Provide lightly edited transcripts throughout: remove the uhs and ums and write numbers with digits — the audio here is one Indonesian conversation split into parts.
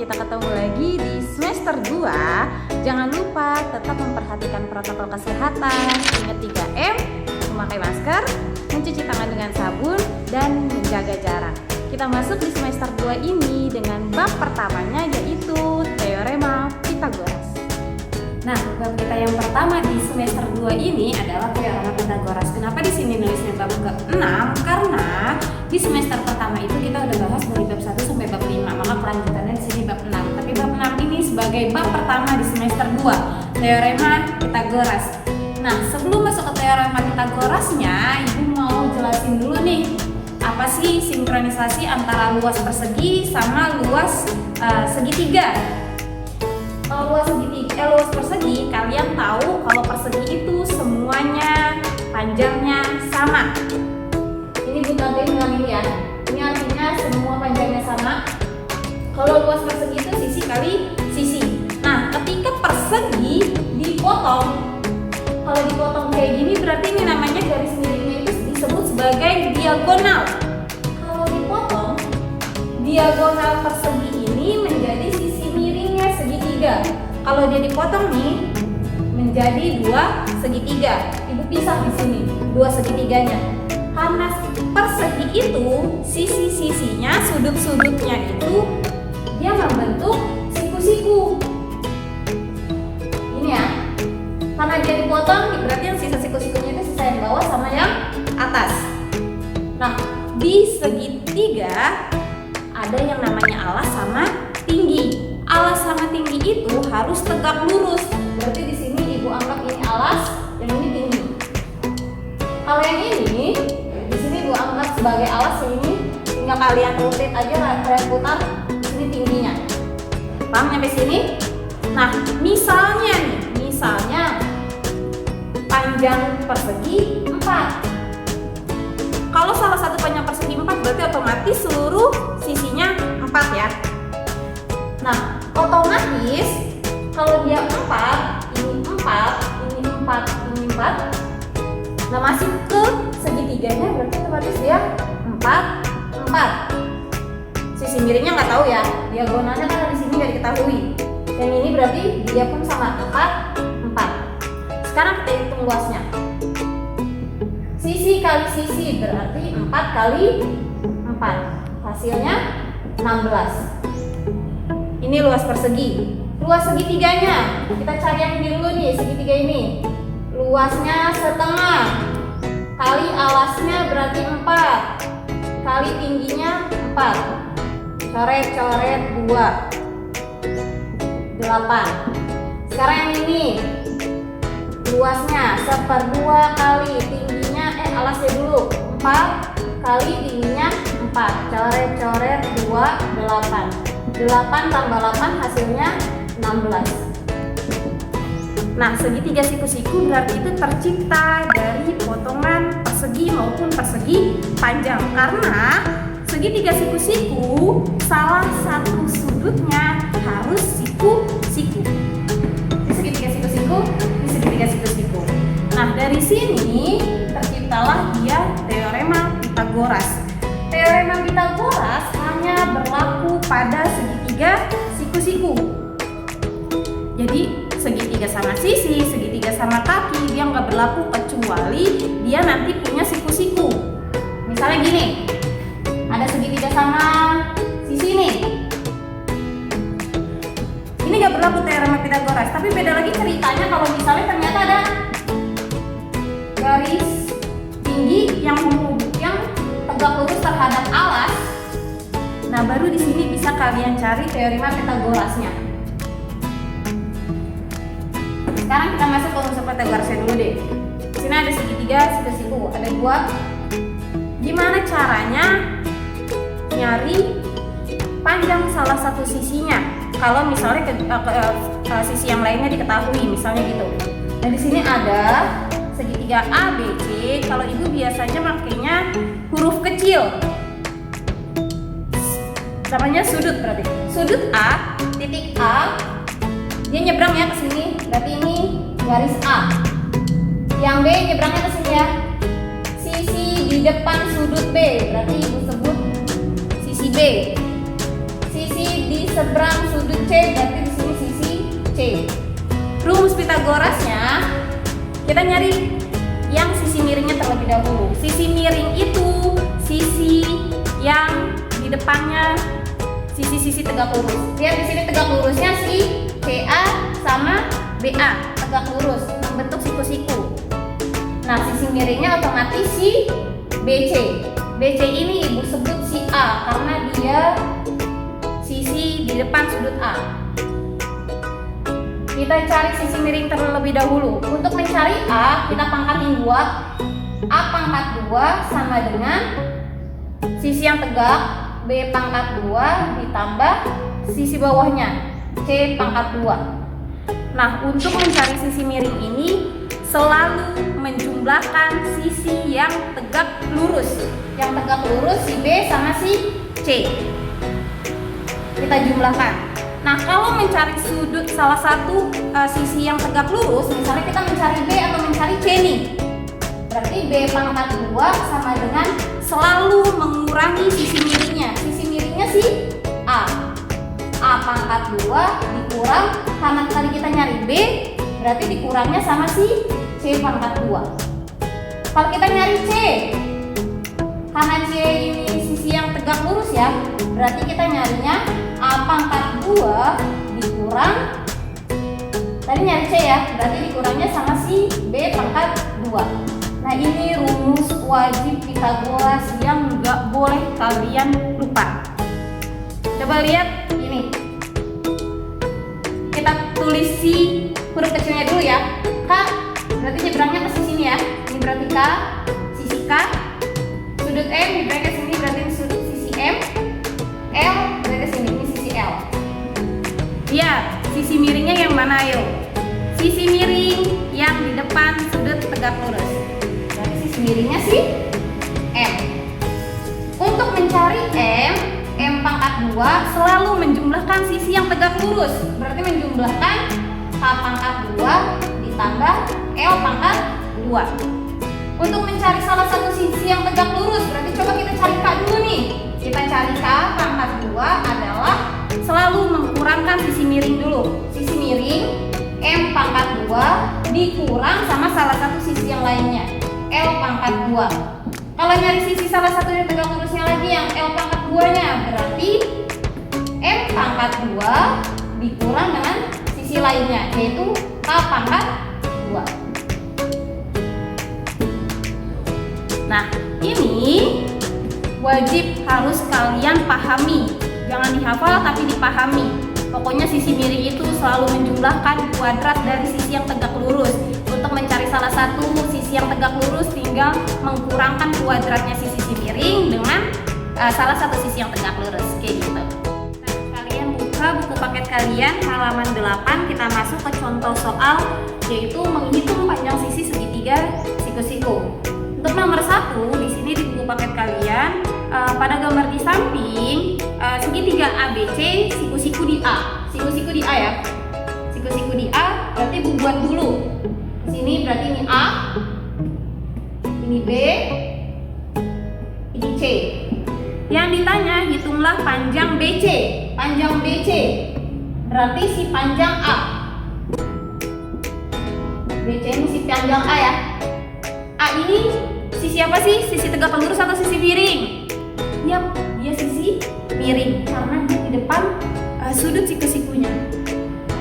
kita ketemu lagi di semester 2. Jangan lupa tetap memperhatikan protokol kesehatan. Ingat 3M, memakai masker, mencuci tangan dengan sabun, dan menjaga jarak. Kita masuk di semester 2 ini dengan bab pertamanya, yaitu Teorema Pythagoras. Nah, bab kita yang pertama di semester 2 ini adalah Teorema Pythagoras. Kenapa di sini nulisnya bab ke-6? Karena di semester pertama itu kita udah bahas dari bab 1 sampai bab 5, maka kelanjutannya di sini bab 6. Tapi bab 6 ini sebagai bab pertama di semester 2, Teorema Pythagoras. Nah, sebelum masuk ke Teorema Pythagorasnya, Ibu mau jelasin dulu nih, apa sih sinkronisasi antara luas persegi sama luas segitiga. Kalau luas persegi, kalian tahu kalau persegi itu semuanya panjangnya sama. Ini bukan ini ya. Ini artinya semua panjangnya sama. Kalau luas persegi itu sisi kali sisi. Nah, ketika persegi dipotong, kalau dipotong kayak gini berarti ini namanya garis miringnya itu disebut sebagai diagonal. Kalau dipotong, diagonal persegi ini menjadi sisi miringnya segitiga. Kalau dia dipotong nih menjadi dua segitiga. Ibu pisah di sini dua segitiganya. Karena persegi itu sisi-sisinya, sudut-sudutnya itu dia membentuk siku-siku. Ini ya. Karena dia dipotong, berarti yang sisa siku-sikunya itu sisa yang bawah sama yang atas. Nah, di segitiga ada yang namanya alas sama tinggi. Alas sama tinggi itu harus tegak lurus. Berarti di sini Ibu anggap ini alas, yang ini tinggi. Kalau yang ini, di sini Ibu anggap sebagai alas, yang ini tinggal kalian rotate aja, kalian putar, ini tingginya. Paham sampai sini? Nah, misalnya panjang persegi 4. Kalau salah satu panjang persegi 4 berarti otomatis seluruh sisinya 4 ya. Nah, otomatis kalau dia 4, ini 4, ini 4, ini 4. Nah, masih ke segitiganya berarti otomatis dia 4, 4. Sisi miringnya nggak tahu ya, diagonalnya kan di sini nggak diketahui. Yang ini berarti dia pun sama 4, 4. Sekarang kita hitung luasnya. Sisi kali sisi berarti 4 kali 4. Hasilnya 16. Ini luas persegi. Luas segitiganya, kita cari yang ini dulu nih, segitiga ini. Luasnya setengah kali alasnya berarti 4 kali tingginya 4. Coret-coret 2, 8. Sekarang yang ini luasnya 1/2 kali tingginya alasnya dulu 4 kali tingginya 4. Coret-coret 2, 8. 8 tambah 8 hasilnya 16. Nah, segitiga siku-siku berarti itu tercipta dari potongan persegi maupun persegi panjang. Karena segitiga siku-siku salah satu sudutnya harus siku-siku. Ini segitiga siku-siku, ini segitiga siku-siku. Nah, dari sini terciptalah dia Teorema Pythagoras. Teorema Pythagoras hanya berlaku pada segitiga siku-siku. Jadi segitiga sama sisi, segitiga sama kaki dia nggak berlaku kecuali dia nanti punya siku-siku. Misalnya gini, ada segitiga sama sisi nih. Ini nggak berlaku Teorema Pythagoras, tapi beda lagi ceritanya kalau misalnya ternyata ada garis tinggi yang tegak lurus terhadap alas. Nah, baru di sini bisa kalian cari Teorema Pythagorasnya. Sekarang kita masuk ke unsur Pythagorasnya dulu deh. Di sini ada segitiga, siku-siku, ada 2. Gimana caranya nyari panjang salah satu sisinya? Kalau misalnya sisi yang lainnya diketahui, misalnya gitu. Nah, di sini ada segitiga A, B, C. Kalau Ibu biasanya makainya huruf kecil. Namanya sudut berarti. Sudut A, titik A, dia nyebrang ya ke sini. Berarti ini garis A. Yang B nyebrangnya ke sini ya. Sisi di depan sudut B, berarti Ibu sebut sisi B. Sisi di seberang sudut C berarti di sini sisi C. Rumus Pitagorasnya kita nyari yang sisi miringnya terlebih dahulu. Sisi miring itu sisi yang di depannya sisi-sisi tegak lurus. Lihat di sini tegak lurusnya si CA sama BA tegak lurus membentuk siku-siku. Nah, sisi miringnya otomatis si BC. BC ini ibu sebut si A karena dia sisi di depan sudut A. Kita cari sisi miring terlebih dahulu. Untuk mencari A, kita pangkatin 2. A pangkat 2 sama dengan sisi yang tegak B pangkat 2 ditambah sisi bawahnya C pangkat 2. Nah, untuk mencari sisi miring ini selalu menjumlahkan sisi yang tegak lurus. Yang tegak lurus si B sama si C. Kita jumlahkan. Nah, kalau mencari sudut salah satu sisi yang tegak lurus, misalnya kita mencari B atau mencari C nih. Berarti B pangkat 2 sama dengan selalu mengurangi sisi miringnya. Sisi miringnya si A. A pangkat 2 dikurang, karena tadi kita nyari B, berarti dikurangnya sama si C pangkat 2. Kalau kita nyari C, karena C ini sisi yang tegak lurus ya, berarti kita nyarinya A pangkat 2 dikurang, tadi nyari C ya, berarti dikurangnya sama si B pangkat 2. Nah, ini rumus wajib Pitagoras yang nggak boleh kalian lupa. Coba lihat ini. Kita tulis si huruf kecilnya dulu ya. K, berarti nyebrangnya ke sini ya. Ini berarti K, sisi K. Sudut M di bracket sini berarti sudut sisi M. L berarti sini, ini sisi L. Lihat, sisi miringnya yang mana ayo? Sisi miring yang di depan sudut tegak lurus. Berarti sisi miringnya si M. Untuk mencari M pangkat 2 selalu menjumlahkan sisi yang tegak lurus. Berarti menjumlahkan K pangkat 2 ditambah L pangkat 2. Untuk mencari salah satu sisi yang tegak lurus, berarti coba kita cari K dulu nih. Kita cari K pangkat 2 adalah selalu mengurangan sisi miring dulu. Sisi miring M pangkat 2 dikurang sama salah satu sisi yang lainnya, L pangkat 2. Kalau nyari sisi salah satu yang tegak lurusnya lagi yang L pangkat 2-nya, berarti M pangkat 2 dikurang dengan sisi lainnya, yaitu K pangkat 2. Nah, ini wajib harus kalian pahami. Jangan dihafal tapi dipahami. Pokoknya sisi miring itu selalu menjumlahkan kuadrat dari sisi yang tegak lurus. Untuk mencari salah satu sisi yang tegak lurus tinggal mengkurangkan kuadratnya si sisi miring dengan salah satu sisi yang tegak lurus, kayak gitu. Nah, kalian buka buku paket kalian halaman 8, kita masuk ke contoh soal, yaitu menghitung panjang sisi segitiga siku-siku. Untuk nomor 1 di sini di buku paket kalian, pada gambar di samping segitiga ABC, siku-siku di A. Siku-siku di A ya. Siku-siku di A berarti buat dulu. Sini berarti ini A, ini B, ini C. Yang ditanya hitunglah panjang BC. Panjang BC berarti si panjang A. BC ini si panjang A ya. A ini sisi apa sih? Sisi tegak lurus atau sisi miring? Yap, dia sisi miring karena dia di depan sudut siku-sikunya.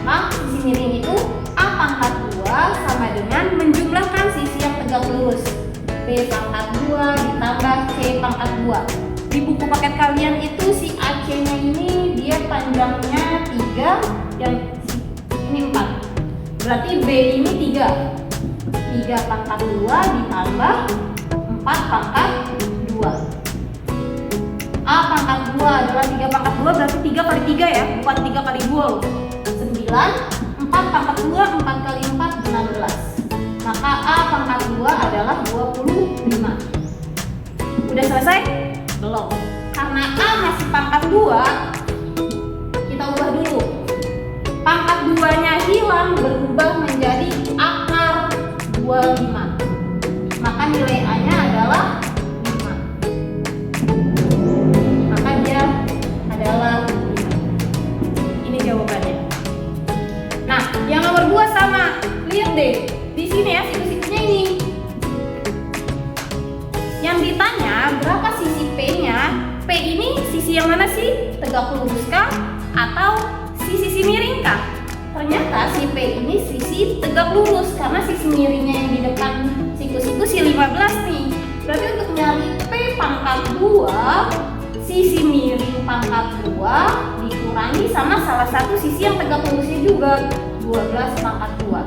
Nah, sisi miring itu A pangkat 2 sama dengan menjumlahkan sisi yang tegak lurus. B pangkat 2 ditambah C pangkat 2. Di buku paket kalian itu si AC-nya ini dia panjangnya 3, yang ini 4. Berarti B ini 3. 3 pangkat 2 ditambah 4 pangkat 2. A pangkat 2 adalah 3 pangkat 2, berarti 3 kali 3 ya, bukan 3 kali 2. 9, 4 pangkat 2, 4 kali 4, 16. Maka A pangkat 2 adalah 25. Udah selesai? Belum. Karena A masih pangkat 2, kita ubah dulu. Pangkat 2-nya hilang, berubah menjadi akar 25. Maka nilai A-nya adalah 5. Maka dia adalah 5. Ini jawabannya. sisi yang mana sih? Tegak lurus kah? Atau sisi miring kah? Ternyata si P ini sisi tegak lurus karena sisi miringnya yang di depan siku-siku si 15 nih. Berarti untuk nyari P pangkat 2, sisi miring pangkat 2 dikurangi sama salah satu sisi yang tegak lurusnya juga, 12 pangkat 2.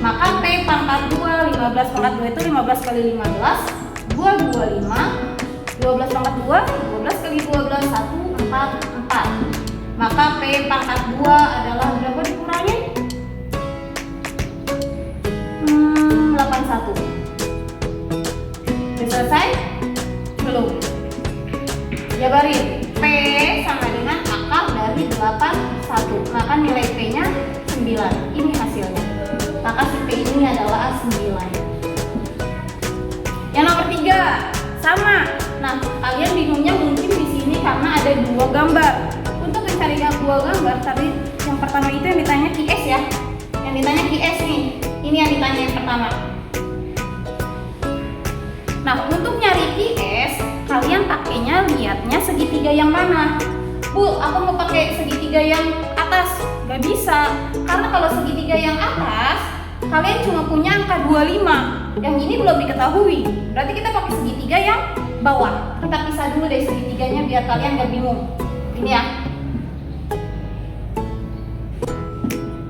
Maka P pangkat 2, 15 pangkat 2 itu 15 kali 15, 225. 12 pangkat 2, 12 kali 12, 144. Maka P pangkat 2 adalah berapa dikurangi? 81. Sudah selesai? Belum. Jabarin. P sama dengan akar dari 81. Maka nilai P-nya 9. Ini hasilnya. Maka si P ini adalah 9. Yang nomor 3 sama. Nah, kalian bingungnya mungkin di sini karena ada 2 gambar. Untuk mencari 2 gambar, tadi yang pertama itu yang ditanya QS ya. Yang ditanya QS nih. Ini yang ditanya yang pertama. Nah, untuk nyari QS, kalian pakainya lihatnya segitiga yang mana? Bu, aku mau pakai segitiga yang atas. Gak bisa. Karena kalau segitiga yang atas, kalian cuma punya angka 25. Yang ini belum diketahui. Berarti kita pakai segitiga yang bawah. Kita pisah dulu dari segitiganya biar kalian gak bingung. Ini ya.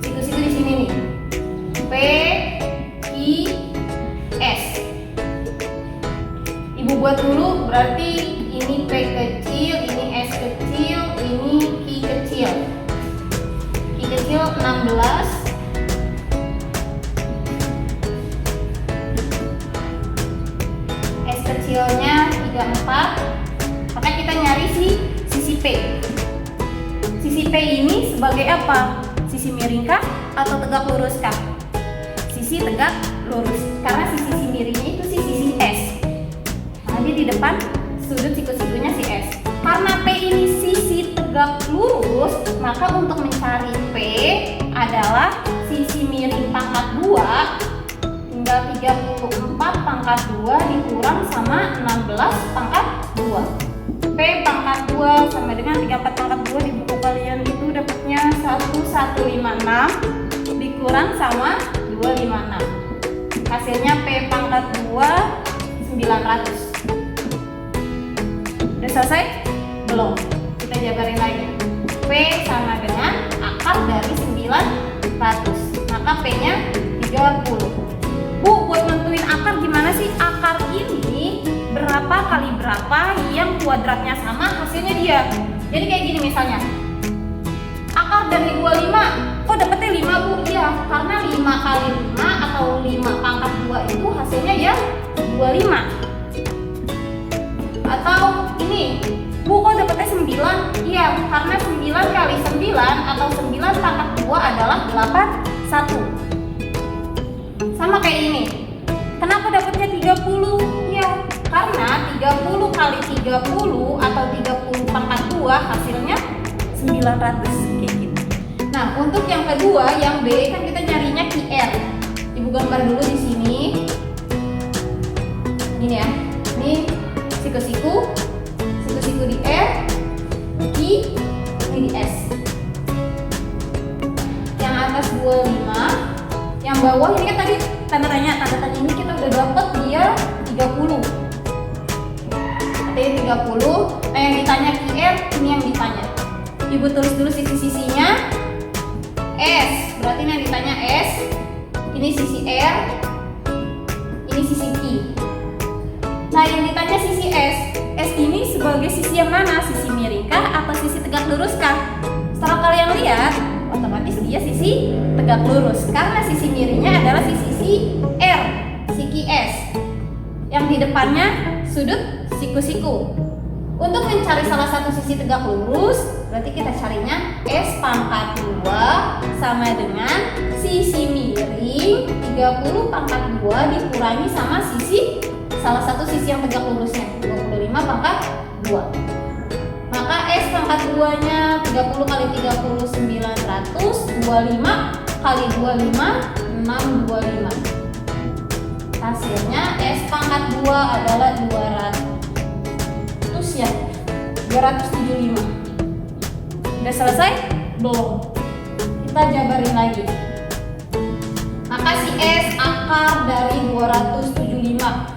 Siku-siku di sini nih. P, I, S. Ibu buat dulu, berarti ini P kecil, ini S kecil, ini I kecil. I kecil 16. S kecilnya 34. Maka kita nyari sisi P. Sisi P ini sebagai apa? Sisi miring kah atau tegak lurus kah? Sisi tegak lurus. Karena sisi miringnya itu sisi S. Nah, dia di depan sudut siku-sikunya si S. Karena P ini sisi tegak lurus, maka untuk mencari P adalah sisi miring pangkat 2 tinggal 34 pangkat 2 dikurang sama 16 pangkat 2. P pangkat 2 sama dengan 34 pangkat 2 di buku kalian itu dapatnya 1156 dikurang sama 256. Hasilnya P pangkat 2 900. Udah selesai? Belum. Kita jabarin lagi. P sama dengan akar dari 900. Maka P-nya 30. Bu, buat nentuin akar gimana sih? Akar ini berapa kali berapa yang kuadratnya sama, hasilnya dia. Jadi kayak gini misalnya. Akar dari 25. Kok dapetnya 5, Bu? Iya, karena 5 kali 5 atau 5 pangkat 2 itu hasilnya ya 25. Atau ini, Bu, kok dapetnya 9? Iya, karena 9 kali 9 atau 9 pangkat 2 adalah 81. Sama kayak ini. Kenapa dapetnya 30? Ya, karena 30 kali 30 atau 30 pangkat 2 hasilnya 900 kayak gitu. Nah, untuk yang kedua, yang B kan kita nyarinya QR. Ibu gambar dulu di sini. Ini ya. Ini siku-siku di R, I, ini di S. Yang atas 25, yang bawah ini kan tadi tanda tanya ini kita udah dapet dia 30. Artinya 30. Nah, yang ditanya QR, ini yang ditanya. Ibu tulis dulu sisi-sisinya. S, berarti ini yang ditanya S. Ini sisi R. Ini sisi Q. Nah, yang ditanya sisi S. S ini sebagai sisi yang mana? Sisi miring kah atau sisi tegak lurus kah? Setelah kalian lihat, otomatis dia sisi tegak lurus karena sisi miringnya adalah sisi R, sisi S. Yang di depannya sudut siku-siku. Untuk mencari salah satu sisi tegak lurus, berarti kita carinya S pangkat 2 sama dengan sisi miring 30 pangkat 2 dikurangi sama sisi salah satu sisi yang tegak lurusnya 25 pangkat 2. Maka S pangkat 2 nya 30 kali 30 900, 25 kali 25 625. Hasilnya S pangkat 2 adalah 200 ya. 275. Udah selesai? Belum. Kita jabarin lagi. Maka si S akar dari 275.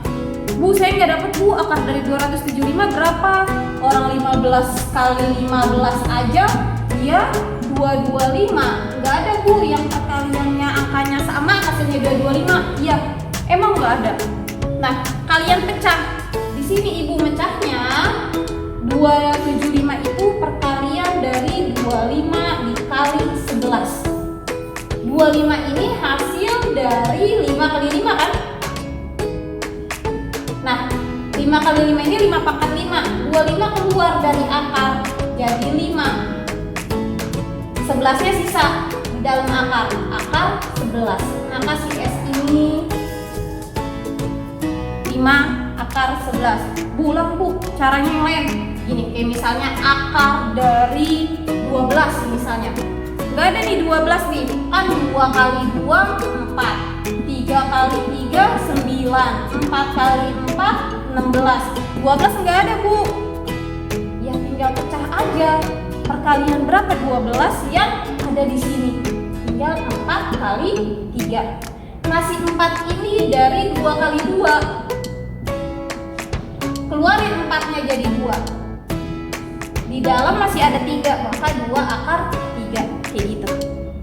Bu, saya nggak dapet Bu, akar dari 275 berapa? Orang 15 kali 15 aja dia 225. Nggak ada Bu yang perkaliannya angkanya sama hasilnya 225. Iya, emang nggak ada. Nah, kalian pecah. Di sini Ibu mecahnya 275 itu perkalian dari 25 dikali 11. 25 ini hasil dari 5 kali 5 kan? Nah, 5 kali 5 ini 5 pangkat 5. 25 keluar dari akar jadi 5. 11-nya sisa di dalam akar. Akar 11. Maka si S ini 5 akar 11. Bu, ulang Bu, caranya yang lain. Gini, kayak misalnya akar dari 12 misalnya. Gak ada nih 12 nih, kan 2 kali 2 4, 3 kali 3 9, 4 kali 4 16. 12 nggak ada Bu. Ya tinggal pecah aja. Perkalian berapa 12 yang ada di sini? Tinggal 4 kali 3. Ngasih 4 ini dari 2 kali 2. Keluarin 4-nya jadi 2. Di dalam masih ada 3, maka 2 akar 3. Kayak gitu.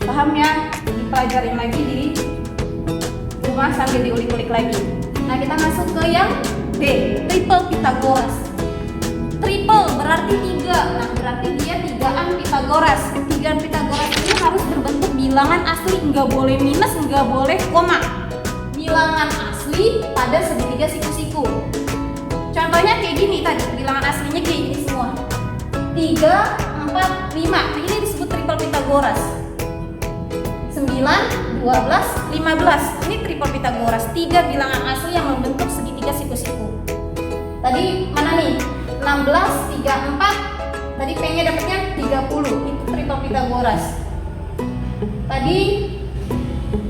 Paham ya? Dipelajarin lagi di rumah sambil diulik-ulik lagi. Nah, kita masuk ke yang D, triple Pythagoras. Triple berarti 3. Nah, berarti dia 3an Pythagoras. 3an Pythagoras ini harus berbentuk bilangan asli, nggak boleh minus, nggak boleh koma. Bilangan asli pada segitiga siku-siku. Contohnya kayak gini tadi, bilangan aslinya kayak gini semua. 3, 4, 5. Nah, ini disebut triple Pythagoras. 9, 12, 15. Ini triple Pythagoras. 3 bilangan asli yang membentuk segitiga siku-siku. Tadi mana nih? 16, 34. Tadi P-nya dapatnya 30. Itu triple Pythagoras. Tadi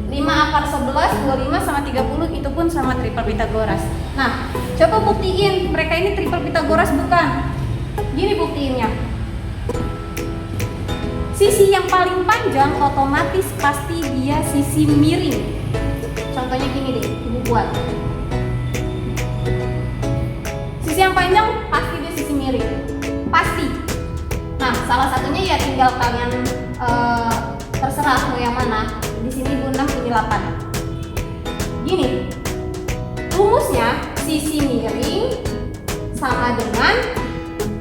5 akar 11, 25 sama 30 itu pun sama triple Pythagoras. Nah, coba buktiin mereka ini triple Pythagoras bukan? Gini buktiinnya. Sisi yang paling panjang otomatis pasti dia sisi miring. Contohnya gini deh, Ibu buat. Sisi yang panjang pasti dia sisi miring. Pasti. Nah, salah satunya ya tinggal kalian terserah mau yang mana. Di sini 6, ini 8. Gini. Rumusnya sisi miring sama dengan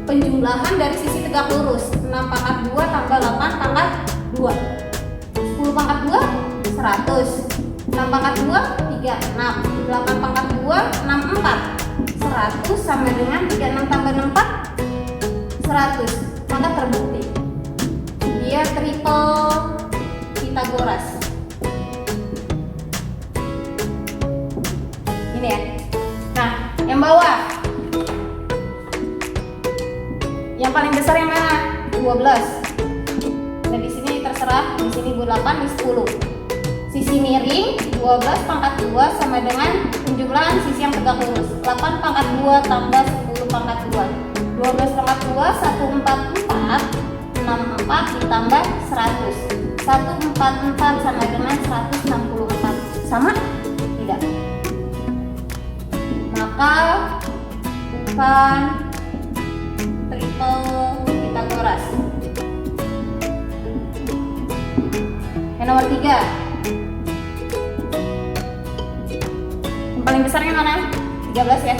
penjumlahan dari sisi tegak lurus. 6 pangkat 2 tambah 8 pangkat 2. 10 pangkat 2 100. 6 pangkat 2 36. 8 pangkat 2 64. 100 sama dengan 36 tambah 64 100. Maka terbukti dia triple Pythagoras. Ini ya. Nah, yang bawah. Yang paling besar yang mana? 12. Dan di sini terserah, di sini 8, di 10. Sisi miring 12 pangkat 2 sama dengan penjumlahan sisi yang tegak lurus. 8 pangkat 2 tambah 10 pangkat 2. 12 pangkat 2 144, 64 ditambah 100. 144 sama dengan 164. Sama? Tidak. Maka bukan triple Pythagoras. Yang nomor 3. Yang paling besarnya mana? 13 ya.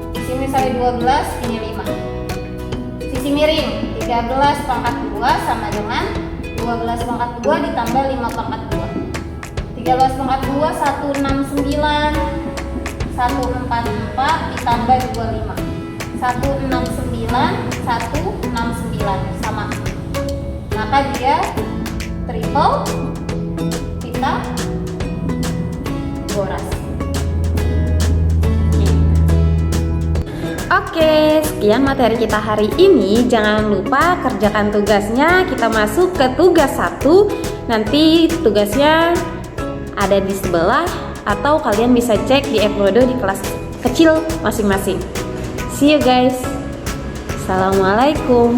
Di sini misalnya 12, ini 5. Sisi miring 13 pangkat 2 sama dengan 12 pangkat 2 ditambah 5 pangkat 2. 13 pangkat 2 169, 144 ditambah 25. 169, 169 sama. Maka dia triple Pythagoras. Oke, sekian materi kita hari ini. Jangan lupa kerjakan tugasnya. Kita masuk ke tugas 1. Nanti tugasnya ada di sebelah atau kalian bisa cek di Edmodo di kelas kecil masing-masing. See you guys. Wassalamualaikum.